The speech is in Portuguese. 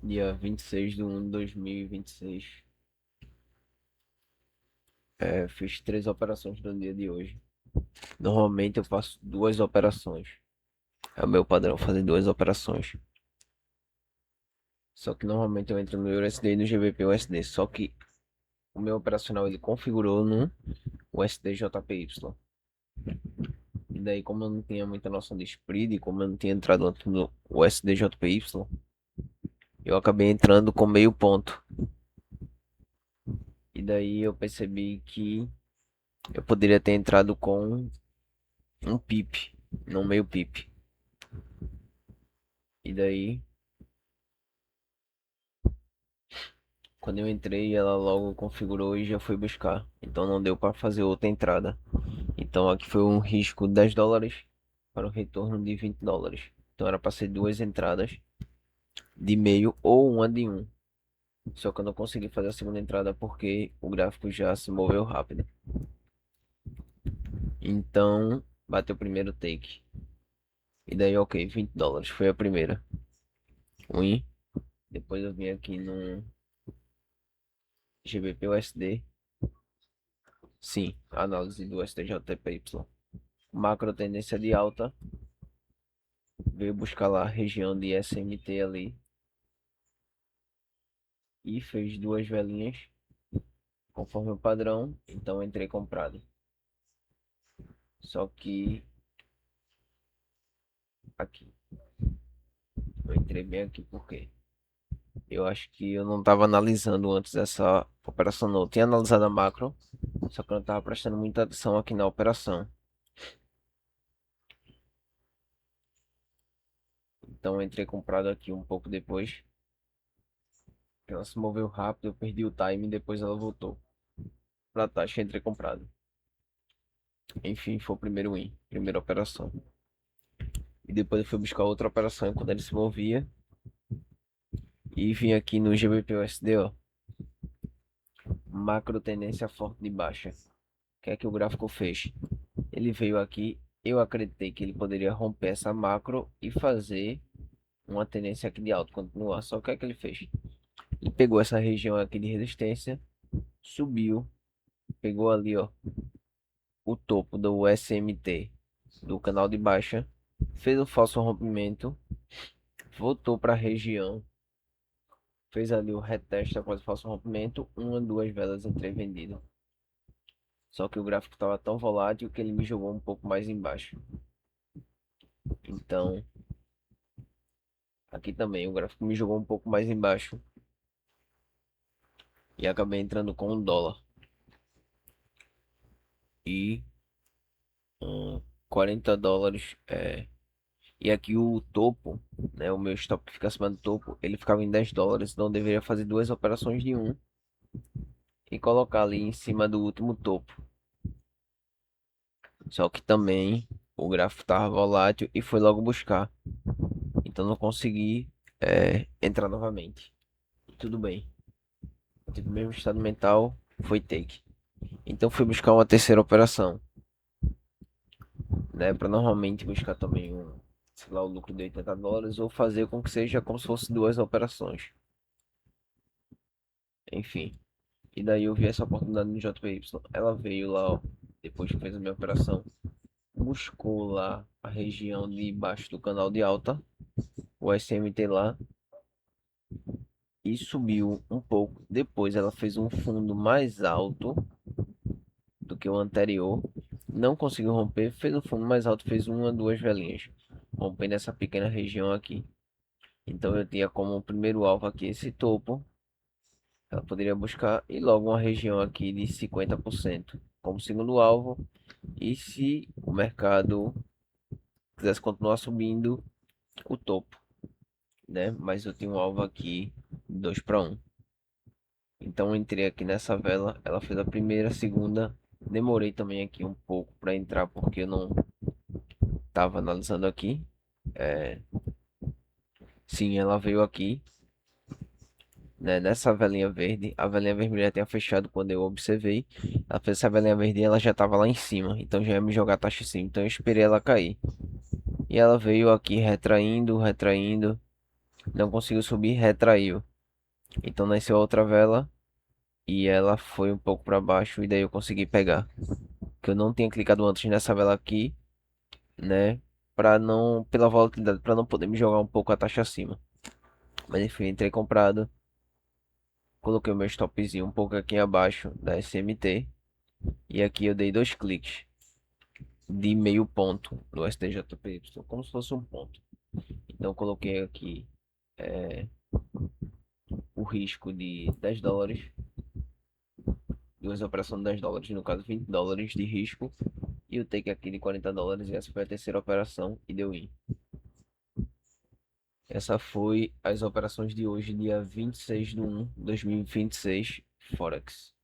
Dia 26/1 de 2026. Fiz 3 operações no dia de hoje. Normalmente eu faço 2 operações. É o meu padrão fazer 2 operações. Só que normalmente eu entro no USD e no GBP USD. Só que o meu operacional ele configurou no USD JPY. E daí, como eu não tinha muita noção de spread, como eu não tinha entrado antes no USD JPY, eu acabei entrando com meio ponto. E daí eu percebi que eu poderia ter entrado com um pip, não meio pip. E daí, quando eu entrei, ela logo configurou e já foi buscar. Então não deu para fazer outra entrada. Então aqui foi um risco de US$ 10 para o retorno de US$ 20. Então era para ser 2 entradas de meio ou uma de um. Só que eu não consegui fazer a segunda entrada porque o gráfico já se moveu rápido. Então bateu o primeiro take. E daí, ok, US$ 20 foi a primeira. Win. Depois eu vim aqui no GBP USD. Sim, análise do STJPY. Macro tendência de alta. Veio buscar lá a região de SMT ali. E fez 2 velinhas. Conforme o padrão. Então entrei comprado. Só que aqui. Eu entrei bem aqui porque eu acho que eu não estava analisando antes essa operação não. Eu tinha analisado a macro. Só que eu não estava prestando muita atenção aqui na operação. Então eu entrei comprado aqui um pouco depois. Ela se moveu rápido, eu perdi o time e depois ela voltou pra taxa, entrei comprado. Enfim, foi o primeiro win, primeira operação. E depois eu fui buscar outra operação quando ele se movia. E vim aqui no GBP/USD, ó. Macro tendência forte de baixa. O que é que o gráfico fez? Ele veio aqui, eu acreditei que ele poderia romper essa macro e fazer uma tendência aqui de alta, continuar. Só que o que é que ele fez? Ele pegou essa região aqui de resistência, subiu, pegou ali, ó, o topo do SMT do canal de baixa, fez o falso rompimento, voltou para a região, fez ali o reteste após o falso rompimento, uma, duas velas entrei vendido. Só que o gráfico estava tão volátil que ele me jogou um pouco mais embaixo. Então, aqui também o gráfico me jogou um pouco mais embaixo e acabei entrando com $1 e $40. E aqui o topo, né, o meu stop que fica acima do topo, ele ficava em $10, então eu deveria fazer 2 operações de um e colocar ali em cima do último topo. Só que também o gráfico estava volátil e foi logo buscar. Então não consegui entrar novamente. Tudo bem. Tive o mesmo estado mental, foi take. Então fui buscar uma terceira operação, né? Para normalmente buscar também sei lá, o lucro de $80 ou fazer com que seja como se fosse 2 operações. Enfim. E daí eu vi essa oportunidade no JPY. Ela veio lá, ó, depois que fez a minha operação. Buscou lá a região de baixo do canal de alta, o SMT lá, e subiu um pouco. Depois ela fez um fundo mais alto do que o anterior. Não conseguiu romper, fez um fundo mais alto, fez uma, duas velinhas, rompendo essa pequena região aqui. Então eu tinha como primeiro alvo aqui esse topo. Ela poderia buscar e logo uma região aqui de 50% como segundo alvo. E se o mercado quisesse continuar subindo, o topo, né? Mas eu tinha um alvo aqui 2 para um. Então eu entrei aqui nessa vela, ela fez a primeira, a segunda. Demorei também aqui um pouco para entrar porque eu não estava analisando aqui. É, sim, ela veio aqui, né, nessa velinha verde. A velinha vermelha tinha fechado quando eu observei. Ela fez essa velinha verde e ela já estava lá em cima, então já ia me jogar a taxa em cima. Então eu esperei ela cair. E ela veio aqui retraindo, retraindo. Não conseguiu subir, retraiu. Então nasceu outra vela e ela foi um pouco para baixo e daí eu consegui pegar. Que eu não tinha clicado antes nessa vela aqui, né? Para não, pela volatilidade, para não poder me jogar um pouco a taxa acima. Mas enfim, entrei comprado, coloquei o meu stopzinho um pouco aqui abaixo da SMT e aqui eu dei dois cliques de meio ponto no STJPY, como se fosse um ponto. Então coloquei aqui o risco de US$ 10, duas operações de US$ 10, no caso US$ 20 de risco, e o take aqui de US$ 40, e essa foi a terceira operação e deu in. Essa foi as operações de hoje, dia 26/1/2026, Forex.